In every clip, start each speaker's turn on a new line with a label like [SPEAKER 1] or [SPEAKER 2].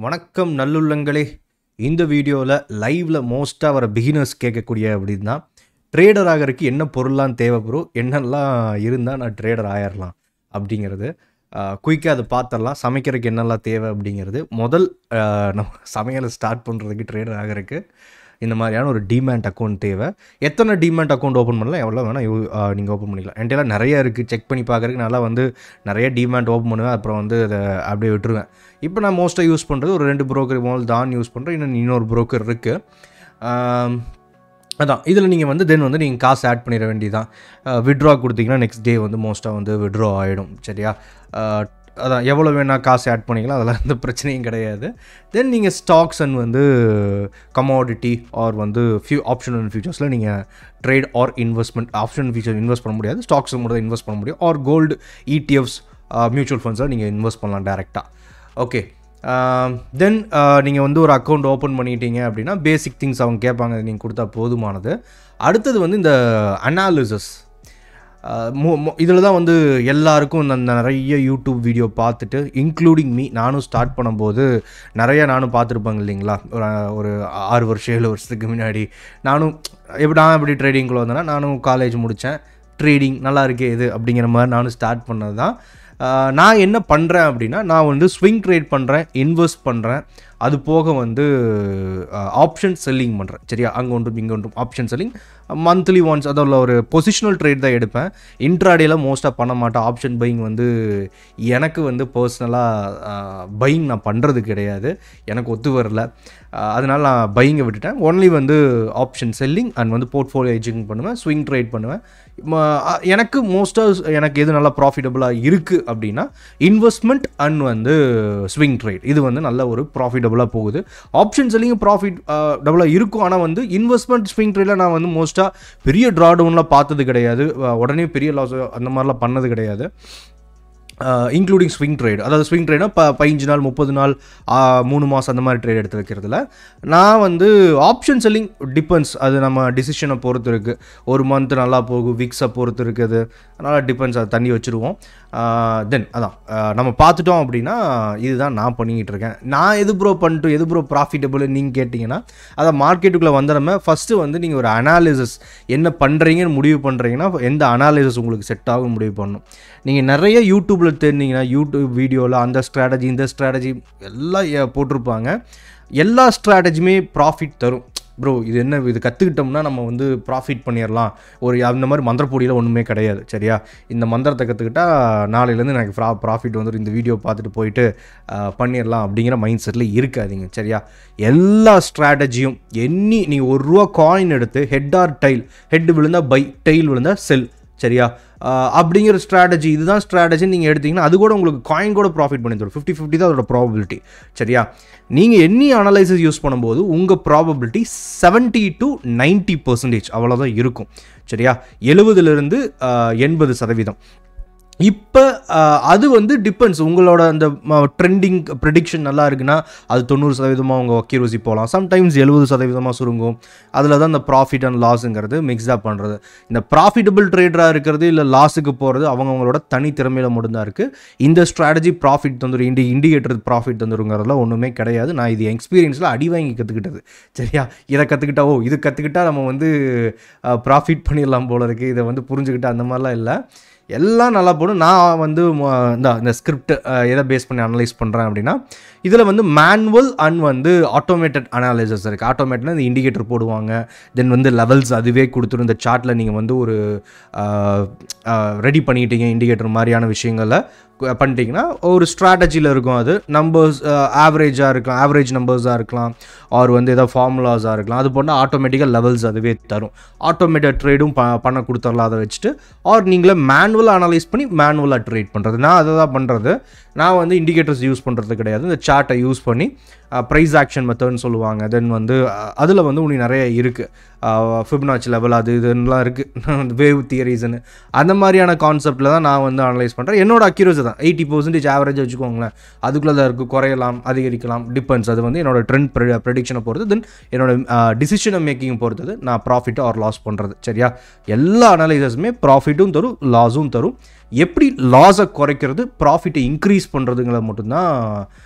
[SPEAKER 1] வணக்கம் நல்லுள்ளங்களே. இந்த வீடியோவில் லைவில் மோஸ்ட்டாக வர பிகினர்ஸ் கேட்கக்கூடிய அப்படின்னா ட்ரேடர் ஆகிறதுக்கு என்ன பொருள்லாம் தேவை ப்ரோ, என்னெல்லாம் இருந்தால் நான் ட்ரேடர் ஆயிடலாம் அப்படிங்கிறது குயிக்காக அதை பார்த்துடலாம். சமைக்கிறதுக்கு என்னெல்லாம் தேவை அப்படிங்கிறது நம்ம சமையலை ஸ்டார்ட் பண்ணுறதுக்கு ட்ரேடர் ஆகிறதுக்கு இந்த மாதிரியான ஒரு டிமேட் அக்கௌண்ட் தேவை. எத்தனை டிமேட் அக்கௌண்ட் ஓப்பன் பண்ணலாம், எவ்வளோ வேணால் நீங்கள் ஓப்பன் பண்ணிக்கலாம். என்கிட்ட நிறையா இருக்குது, செக் பண்ணி பார்க்குறதுக்கு நல்லா நிறைய டிமேட் ஓப்பன் பண்ணுவேன், அப்புறம் அதை அப்படியே விட்டுருவேன். இப்போ நான் மோஸ்ட்டாக யூஸ் பண்ணுறது ஒரு 2 புரோக்கர் முதல் தான் யூஸ் பண்ணுறேன். இன்னொரு புரோக்கர் இருக்குது. அதான் இதில் நீங்கள் தென் நீங்கள் காசு ஆட் பண்ணிட வேண்டியதான். விட்ரா கொடுத்தீங்கன்னா நெக்ஸ்ட் டே மோஸ்ட்டாக விட்ரா ஆகிடும். சரியா? அதான் எவ்வளோ வேணால் காசு ஆட் பண்ணிக்கலாம், அதெல்லாம் எந்த பிரச்சனையும் கிடையாது. தென் நீங்கள் stocks and commodity or few option and ஃபியூச்சர்ஸில் நீங்கள் trade or investment. Option future invest பண்ண முடியாது, ஸ்டாக்ஸ் மட்டும் தான் இன்வெஸ்ட் பண்ண முடியும். ஆர் கோல்டு, ETFs, மியூச்சுவல் ஃபண்ட்ஸில் நீங்கள் இன்வெஸ்ட் பண்ணலாம் டேரெக்டாக. ஓகே, தென் நீங்கள் ஒரு அக்கௌண்ட் ஓப்பன் பண்ணிட்டீங்க அப்படின்னா பேசிக் திங்ஸ் அவங்க கேட்பாங்க, நீங்கள் கொடுத்தா போதுமானது. அடுத்தது இந்த அனாலிசிஸ். இதில் தான் எல்லாருக்கும் நிறைய யூடியூப் வீடியோ பார்த்துட்டு இன்க்ளூடிங் மீ, நானும் ஸ்டார்ட் பண்ணும்போது நானும் பார்த்துருப்பாங்க இல்லைங்களா. ஒரு 6 வருஷம் 7 வருஷத்துக்கு முன்னாடி நான் எப்படி ட்ரேடிங்குள்ளே வந்தேன்னா, நானும் காலேஜ் முடித்தேன், ட்ரேடிங் நல்லா இருக்கே இது அப்படிங்கிற மாதிரி நானும் ஸ்டார்ட் பண்ணது தான். நான் என்ன பண்ணுறேன் அப்படின்னா, நான் ஸ்விங் ட்ரேட் பண்ணுறேன், இன்வெஸ்ட் பண்ணுறேன், அது போக ஆப்ஷன் செல்லிங் பண்ணுறேன். சரியா? அங்கே ஒன்றும் இங்கே ஒன்றும் ஆப்ஷன் செல்லிங் மந்த்லி ஒன்ஸ், அதில் ஒரு பொசிஷனல் ட்ரேட் தான் எடுப்பேன். இன்ட்ராடேலாம் மோஸ்ட்டாக பண்ண மாட்டேன். ஆப்ஷன் பையிங் எனக்கு பர்சனலாக பையிங் நான் பண்ணுறது கிடையாது, எனக்கு ஒத்து வரல. அதனால் நான் பையிங்கை விட்டுட்டேன். Only option selling and portfolio hedging பண்ணுவேன், ஸ்விங் ட்ரேட் பண்ணுவேன். எனக்கு மோஸ்ட்டாக எனக்கு எது நல்லா ப்ராஃபிட்டபுளாக இருக்குது அப்படின்னா இன்வெஸ்ட்மெண்ட் அண்ட் ஸ்விங் ட்ரேட். இது நல்ல ஒரு ப்ராஃபிட்டபுளாக போகுது. ஆப்ஷன் செல்லிங் ப்ராஃபிட் டபுளாக இருக்கும். ஆனால் இன்வெஸ்ட்மெண்ட் ஸ்விங் ட்ரேடில் நான் மோஸ்ட்டாக பெரிய ட்ரா டவுன்லாம் பார்த்தது கிடையாது, உடனே பெரிய லாஸ் அந்த மாதிரிலாம் பண்ணது கிடையாது. Including swing trade. அதாவது ஸ்விங் ட்ரேட்னா 15 நாள் 30 நாள் 3 மாதம் அந்த மாதிரி ட்ரேட் எடுத்து வைக்கிறதுல நான் ஆப்ஷன் செல்லிங் டிபெண்ட்ஸ். அது நம்ம டிசிஷனை பொறுத்து இருக்குது. ஒரு மந்த் நல்லா போகும், வீக்ஸை பொறுத்து இருக்குது, அதனால் டிபெண்ட்ஸ். அதை தண்ணி வச்சுருவோம். தென் அதான் நம்ம பார்த்துட்டோம் அப்படின்னா இதுதான் நான் பண்ணிக்கிட்டு இருக்கேன். நான் எது ப்ரோ ப்ராஃபிட்டபுள் நீங்கள் கேட்டிங்கன்னா, அதை மார்க்கெட்டுக்குள்ளே நம்ம ஃபஸ்ட்டு நீங்கள் ஒரு அனாலிசிஸ் என்ன பண்ணுறீங்கன்னு முடிவு பண்ணுறீங்கன்னா, எந்த அனாலிசிஸ் உங்களுக்கு செட் ஆகும் முடிவு பண்ணணும். நீங்கள் நிறைய யூடியூப்பில் தெரிஞ்சிங்கன்னா, யூடியூப் வீடியோவில் அந்த ஸ்ட்ராட்டஜி இந்த ஸ்ட்ராட்டஜி எல்லாம் போட்டிருப்பாங்க. எல்லா ஸ்ட்ராட்டஜியுமே ப்ராஃபிட் தரும் ப்ரோ. இது கற்றுக்கிட்டோம்னா நம்ம ப்ராஃபிட் பண்ணிடலாம். அந்த மாதிரி மந்திரப்பொடியில் ஒன்றுமே கிடையாது. சரியா? இந்த மந்திரத்தை கற்றுக்கிட்டா நாளையிலேருந்து எனக்கு ப்ராஃபிட் இந்த வீடியோ பார்த்துட்டு போயிட்டு பண்ணிடலாம் அப்படிங்கிற மைண்ட் செட்டில் இருக்காதீங்க. சரியா? எல்லா ஸ்ட்ராட்டஜியும் நீங்கள் ₹1 காயின் எடுத்து ஹெட் ஆர் டைல், ஹெட் விழுந்தால் பை, டெயில் விழுந்தால் செல். சரியா? அப்படிங்கிற ஸ்ட்ராட்டஜி, இதுதான் ஸ்ட்ராட்டஜி நீங்கள் எடுத்திங்கன்னா அது கூட உங்களுக்கு காயின் கூட ப்ராஃபிட் பண்ணி தரும். 50-50 தான் அதோட ப்ராபபிலிட்டி. சரியா? நீங்கள் எனி அனலைசிஸ் யூஸ் பண்ணும்போது உங்கள் ப்ராபபிலிட்டி 70 to 90% அவ்வளோதான் இருக்கும். சரியா? 70லிருந்து 80%. இப்போ அது டிபெண்ட்ஸ். உங்களோட அந்த ட்ரெண்டிங் ப்ரெடிக்ஷன் நல்லா இருக்குன்னா அது 90% உங்கள் அக்யூரசி போகலாம். சம்டைம்ஸ் 70% சுருங்கும். அதில் தான் இந்த ப்ராஃபிட் அண்ட் லாஸுங்கிறது மிக்ஸ்டாக பண்ணுறது. இந்த ப்ராஃபிட்டபிள் ட்ரேடராக இருக்கிறது இல்லை லாஸுக்கு போகிறது அவங்களோட தனி திறமையில் மட்டும்தான் இருக்குது. இந்த ஸ்ட்ராட்டஜி ப்ராஃபிட் தந்துடும், இண்டிகேட்டர் ப்ராஃபிட் தந்துருங்கிறதுலாம் ஒன்றுமே கிடையாது. நான் இது எக்ஸ்பீரியன்ஸில் அடி வாங்கி கற்றுக்கிட்டது. சரியா? இதை கற்றுக்கிட்டா இது கற்றுக்கிட்டா நம்ம ப்ராஃபிட் பண்ணிடலாம் போல இருக்குது, இதை புரிஞ்சுக்கிட்டா அந்த மாதிரிலாம் இல்லை. எல்லாம் நல்லா போடும். நான் இந்த ஸ்கிரிப்ட் எதை பேஸ் பண்ணி அனலைஸ் பண்ணுறேன் அப்படின்னா, இதில் மேனுவல் அண்ட் ஆட்டோமேட்டட் அனாலிசிஸ் இருக்குது. ஆட்டோமேட்டட்னா இந்த இண்டிகேட்டர் போடுவாங்க, தென் லெவல்ஸ் அதுவே கொடுத்துரும். இந்த சார்ட்டில் நீங்கள் ஒரு ரெடி பண்ணிட்டீங்க இண்டிகேட்டர் மாதிரியான விஷயங்களை பண்ணிட்டீங்கன்னா ஒரு ஸ்ட்ராட்டஜியில் இருக்கும். அது நம்பர்ஸ் ஆவரேஜாக இருக்கலாம், ஆவரேஜ் நம்பர்ஸாக இருக்கலாம், ஆர் ஏதாவது ஃபார்முலாஸாக இருக்கலாம். அது போனால் ஆட்டோமேட்டிக்காக லெவல்ஸ் அதுவே தரும். ஆட்டோமேட்டட் ட்ரேடும் பண்ண கொடுத்துடலாம் அதை வச்சுட்டு. ஆர் நீங்களே மேனுவலாக அனலைஸ் பண்ணி மேனுவலாக ட்ரேட் பண்ணுறது. நான் அதை தான் பண்ணுறது. நான் இண்டிகேட்டர்ஸ் யூஸ் பண்ணுறது கிடையாது. இந்த சார்ட்டை யூஸ் பண்ணி ப்ரைஸ் ஆக்ஷன் மெத்தட்னு சொல்லுவாங்க. தென் அதில் இன்னும் நிறைய இருக்குது. ஃபிபனாச்சி லெவல் அது இதுலாம் இருக்குது, வேவ் தியரிஸ்ன்னு அந்த மாதிரியான கான்செப்டில் தான் நான் அனலைஸ் பண்ணுறேன். என்னோட அக்யூரசி தான் 80% ஆவரேஜ் வச்சுக்கோங்களேன். அதுக்குள்ளே தான் இருக்குது, குறையலாம் அதிகரிக்கலாம், டிபெண்ட்ஸ். அது வந்து என்னோட ட்ரெண்ட் ப்ரெடிக்ஷனை பொறுத்து, தென் என்னோட டிசிஷனை மேக்கிங் பொறுத்தது நான் ப்ராஃபிட் ஆர் லாஸ் பண்ணுறது. சரியா? எல்லா அனலைசஸுமே ப்ராஃபிட்டும் தரும் லாஸும் தரும். எப்படி லாஸை குறைக்கிறது, ப்ராஃபிட்டை இன்க்ரீஸ் பண்ணுறதுங்கிறது மட்டும்தான்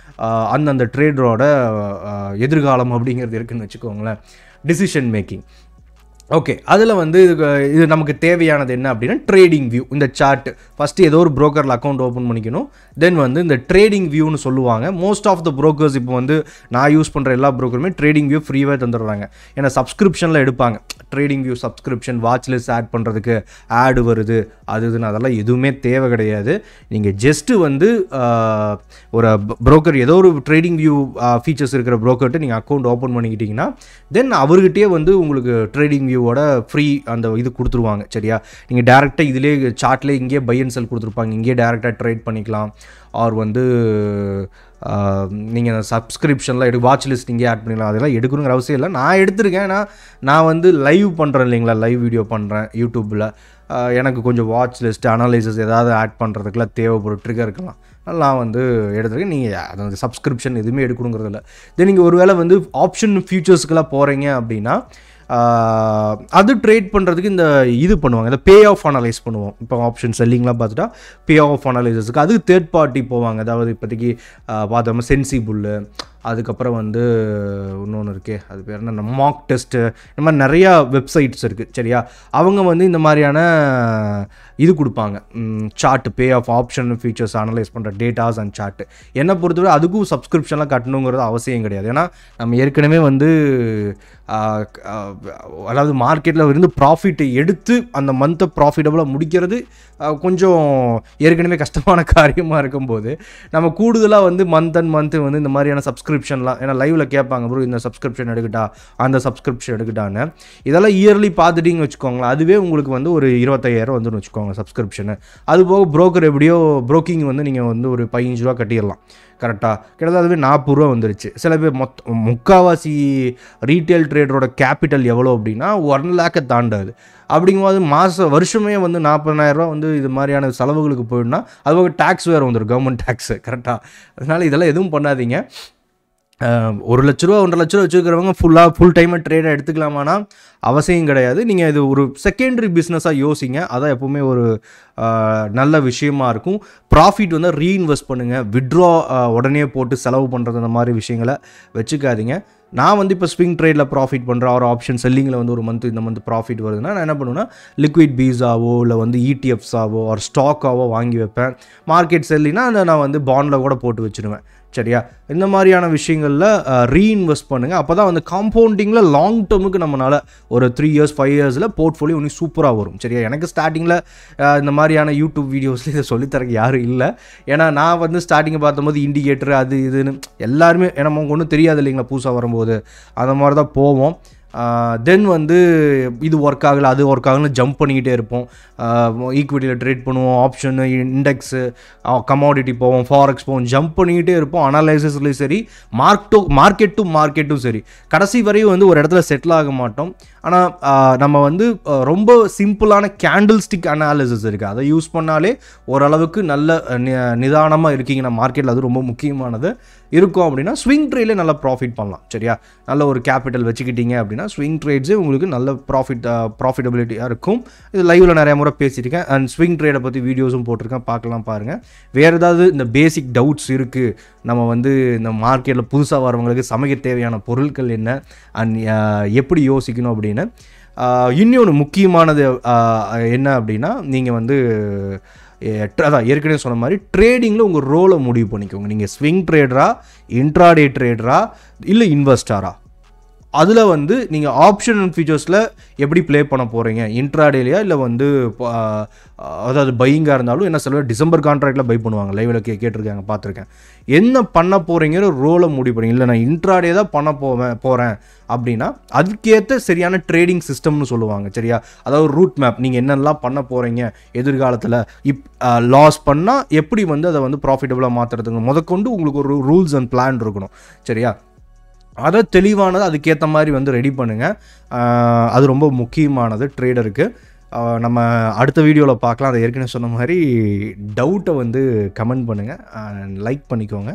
[SPEAKER 1] அந்தந்த ட்ரேடரோட எதிர்காலம் அப்படிங்கிறது இருக்குதுன்னு வச்சுக்கோங்களேன். Decision making. ஓகே, அதில் வந்து இது நமக்கு தேவையானது என்ன அப்படின்னா ட்ரேடிங் வியூ. இந்த சார்ட் ஃபஸ்ட்டு ஏதோ ஒரு ப்ரோக்கரில் அக்கௌண்ட் ஓப்பன் பண்ணிக்கணும். தென் வந்து இந்த ட்ரேடிங் வியூன்னு சொல்லுவாங்க. மோஸ்ட் ஆஃப் த ப்ரோக்கர்ஸ் இப்போ வந்து நான் யூஸ் பண்ணுற எல்லா ப்ரோக்கருமே ட்ரேடிங் வியூ ஃப்ரீவாக தந்துடுறாங்க. ஏன்னா சப்ஸ்கிரிப்ஷனில் எடுப்பாங்க. Trading view subscription, watch list add பண்ணுறதுக்கு ஆடு வருது, அதுன்னு அதெல்லாம் எதுவுமே தேவை கிடையாது. நீங்கள் ஜஸ்ட்டு வந்து ஒரு ப்ரோக்கர் ஏதோ ஒரு ட்ரேடிங் வியூ ஃபீச்சர்ஸ் இருக்கிற ப்ரோக்கர்கிட்ட நீங்கள் அக்கௌண்ட் ஓப்பன் பண்ணிக்கிட்டிங்கன்னா தென் அவர்கிட்டயே வந்து உங்களுக்கு ட்ரேடிங் வியூ ஃப்ரீ அந்த இது கொடுத்துருவாங்க. சரியா? நீங்கள் டேரெக்டாக இதிலே சார்ட்லேயே இங்கேயே பை அண்ட் செல் கொடுத்துருப்பாங்க. இங்கேயே டேரெக்டாக ட்ரேட் பண்ணிக்கலாம். ஆர் வந்து நீங்கள் சப்ஸ்கிரிப்ஷனில் வாட்ச் லிஸ்ட் இங்கே ஆட் பண்ணிக்கலாம். அதெல்லாம் எடுக்கணுங்கிற அவசியம் இல்லை. நான் எடுத்திருக்கேன். ஏன்னா நான் வந்து லைவ் பண்ணுறேன் இல்லைங்களா, லைவ் வீடியோ பண்ணுறேன் யூடியூப்பில். எனக்கு கொஞ்சம் வாட்ச் லிஸ்ட் அனாலிசிஸ் ஏதாவது ஆட் பண்ணுறதுக்குலாம் தேவைப்படும், ட்ரிகர் இருக்கலாம். நான் வந்து எடுத்துருக்கேன். நீங்கள் அதாவது சப்ஸ்கிரிப்ஷன் எதுவுமே எடுக்கணுங்கிறதில்ல. தென் நீங்கள் ஒரு வேளை வந்து ஆப்ஷன் ஃபியூச்சர்ஸ்க்கெல்லாம் போகிறீங்க அப்படின்னா அது ட்ரேட் பண்ணுறதுக்கு இந்த இது பண்ணுவாங்க, இந்த பே ஆஃப் அனலைஸ் பண்ணுவோம். இப்போ ஆப்ஷன் செல்லிங்லாம் பார்த்துட்டா பே ஆஃப் அனலைசஸுக்கு அதுக்கு தேர்ட் பார்ட்டி போவாங்க. அதாவது இப்போதைக்கு பார்த்தோம்னா சென்சிபுல்லு, அதுக்கப்புறம் வந்து இன்னொன்று இருக்கே, அது பேர் என்ன, மார்க் டெஸ்ட்டு, இந்த மாதிரி நிறையா வெப்சைட்ஸ் இருக்குது. சரியா? அவங்க வந்து இந்த மாதிரியான இது கொடுப்பாங்க, chart, payoff option features analyse பண்ணுற டேட்டாஸ் அண்ட் சார்ட்டு. என்னை பொறுத்தவரை அதுக்கும் சப்ஸ்கிரிப்ஷன்லாம் கட்டணுங்கிறது அவசியம் கிடையாது. ஏன்னா நம்ம ஏற்கனவே வந்து அதாவது மார்க்கெட்டில் இருந்து ப்ராஃபிட்டை எடுத்து அந்த மந்த்தை ப்ராஃபிட்டபுளாக முடிக்கிறது கொஞ்சம் ஏற்கனவே கஷ்டமான காரியமாக இருக்கும்போது நம்ம கூடுதலாக வந்து மந்த் அண்ட் மந்த்து வந்து இந்த மாதிரியான சப்ஸ்கிரிப்ஷன்லாம், ஏன்னா லைவில் கேட்பாங்க ப்ரோ இந்த சப்ஸ்கிரிப்ஷன் எடுக்கட்டா அந்த சப்ஸ்கிரிப்ஷன் எடுக்கட்டான்னு. இதெல்லாம் இயர்லி பார்த்துட்டிங்கன்னு வச்சுக்கோங்களேன், அதுவே உங்களுக்கு வந்து ஒரு 25,000 வந்துன்னு வச்சுக்கோங்க சப்ஸ்கிரிப்ஷனு. அதுபோக ப்ரோக்கர் எப்படியோ ப்ரோக்கிங் வந்து நீங்கள் வந்து ஒரு 15 ரூபா கட்டிடலாம். கரெக்டாக? கிட்டத்தட்ட அதுவே 40 ரூபா வந்துருச்சு. சில பேர் முக்கால்வாசி ரீட்டைல் ட்ரேடரோட கேபிட்டல் எவ்வளோ அப்படின்னா 1 லேக்கை தாண்டாது. அப்படிங்கும்போது வருஷமே வந்து 40,000 ரூபா வந்து இது மாதிரியான செலவுகளுக்கு போயிடுனா அதுபோக டேக்ஸ் வேறு வந்துடும், கவர்மெண்ட் டேக்ஸு. கரெக்டாக? அதனால் இதெல்லாம் எதுவும் பண்ணாதீங்க. 1 லட்ச ரூபா 1.5 லட்ச ரூபா வச்சுருக்கிறவங்க ஃபுல் டைமாக ட்ரேடாக எடுத்துக்கலாமானா அவசியம் கிடையாது. நீங்கள் இது ஒரு செகண்டரி பிஸ்னஸாக யோசிங்க. அதான் எப்போவுமே ஒரு நல்ல விஷயமா இருக்கும். ப்ராஃபிட் வந்து ரீஇன்வெஸ்ட் பண்ணுங்கள். விட்ரா உடனே போட்டு செலவு பண்ணுறது அந்த மாதிரி விஷயங்களை வச்சுக்காதீங்க. நான் வந்து இப்போ ஸ்விங் ட்ரேடில் ப்ராஃபிட் பண்ணுறேன், ஒரு ஆப்ஷன் செல்லிங்கில் வந்து ஒரு இந்த மந்த் ப்ராஃபிட் வருதுன்னா நான் என்ன பண்ணுவேன்னா லிக்விட் பீஸாவோ இல்லை வந்து இடிஎஃப்ஸாவோ ஒரு ஸ்டாக்காவோ வாங்கி வைப்பேன். மார்க்கெட் செல்லினா அதை நான் வந்து பாண்டில் கூட போட்டு வச்சுருவேன். சரியா? இந்த மாதிரியான விஷயங்களில் ரீஇன்வெஸ்ட் பண்ணுங்கள். அப்போ தான் வந்து காம்பவுண்டிங்கில் லாங் டேர்முக்கு நம்மளால் ஒரு 3 இயர்ஸ் 5 இயர்ஸில் போர்ட்ஃபோலியோ இன்னும் சூப்பராக வரும். சரியா? எனக்கு ஸ்டார்டிங்கில் இந்த மாதிரியான யூடியூப் வீடியோஸில் இதை சொல்லித்தரக்கு யாரும் இல்லை. ஏன்னா நான் வந்து ஸ்டார்டிங்கை பார்த்தபோது இண்டிகேட்டர் அது இதுன்னு எல்லாருமே ஏன்னா நமக்கு ஒன்றும் தெரியாது இல்லைங்களா, புதுசாக வரும்போது அந்த மாதிரி தான் போவோம். தென் வந்து இது ஒர்க் ஆகலை அது ஒர்க் ஆகலன்னு ஜம்ப் பண்ணிக்கிட்டே இருப்போம். ஈக்விட்டியில் ட்ரேட் பண்ணுவோம், ஆப்ஷனு, இண்டெக்ஸு, கமாடிட்டி போவோம், ஃபாரெக்ஸ் போவோம், ஜம்ப் பண்ணிக்கிட்டே இருப்போம். அனலைசிஸ்லேயும் சரி, மார்க்கெட்டும் சரி, கடைசி வரையும் வந்து ஒரு இடத்துல செட்டில் ஆக மாட்டோம். ஆனால் நம்ம வந்து ரொம்ப சிம்பிளான கேண்டில் ஸ்டிக் அனாலிசிஸ் இருக்குது, அதை யூஸ் பண்ணாலே ஓரளவுக்கு நல்ல நிதானமாக இருக்கீங்கன்னா மார்க்கெட்டில் அது ரொம்ப முக்கியமானது இருக்கும். அப்படின்னா ஸ்விங் ட்ரேட்லேயே நல்லா ப்ராஃபிட் பண்ணலாம். சரியா? நல்ல ஒரு கேபிட்டல் வச்சுக்கிட்டீங்க அப்படின்னா ஸ்விங் ட்ரேட்ஸே உங்களுக்கு நல்ல ப்ராஃபிட்டபிலிட்டியாக இருக்கும். இது லைவில் நிறைய முறை பேசியிருக்கேன். அண்ட் ஸ்விங் ட்ரேடை பற்றி வீடியோஸும் போட்டிருக்கேன், பார்க்கலாம் பாருங்கள். வேறு ஏதாவது இந்த பேசிக் டவுட்ஸ் இருக்குது, நம்ம வந்து இந்த மார்க்கெட்டில் புதுசாக வரவங்களுக்கு சமைக்க தேவையான பொருட்கள் என்ன அண்ட் எப்படி யோசிக்கணும் அப்படின்னு. இன்னொன்று முக்கியமானது என்ன அப்படின்னா நீங்கள் வந்து அதான் ஏற்கனவே சொன்ன மாதிரி ட்ரேடிங்கில் உங்கள் ரோலை முடிவு பண்ணிக்கோங்க. நீங்கள் ஸ்விங் ட்ரேடரா, இன்ட்ராடே ட்ரேடரா, இல்லை இன்வெஸ்டரா, அதில் வந்து நீங்கள் ஆப்ஷன் அண்ட் ஃபீச்சர்ஸில் எப்படி ப்ளே பண்ண போகிறீங்க, இன்ட்ராடேலையா இல்லை வந்து அதாவது பையிங்காக இருந்தாலும் என்ன சில டிசம்பர் கான்ட்ராக்டில் பை பண்ணுவாங்க, லைவில் கேட்டிருக்காங்க, பார்த்துருக்கேன். என்ன பண்ண போகிறீங்கிற ரோலை முடிவு பண்ணி, இல்லை நான் இன்ட்ராடே தான் பண்ண போகிறேன் அப்படின்னா அதுக்கேற்ற சரியான ட்ரேடிங் சிஸ்டம்னு சொல்லுவாங்க. சரியா? அதாவது ரூட் மேப், நீங்கள் என்னென்னலாம் பண்ண போகிறீங்க எதிர்காலத்தில், லாஸ் பண்ணால் எப்படி வந்து அதை வந்து ப்ராஃபிட்டபுளாக மாற்றுறதுங்க முதற்கொண்டு உங்களுக்கு ஒரு ரூல்ஸ் அண்ட் பிளான் இருக்கணும். சரியா? அதை தெளிவானது அதுக்கேற்ற மாதிரி வந்து ரெடி பண்ணுங்கள். அது ரொம்ப முக்கியமானது ட்ரேடருக்கு. நம்ம அடுத்த வீடியோவில் பார்க்கலாம். அதை ஏற்கனவே சொன்ன மாதிரி டவுட்டை வந்து கமெண்ட் பண்ணுங்கள், லைக் பண்ணிக்கோங்க.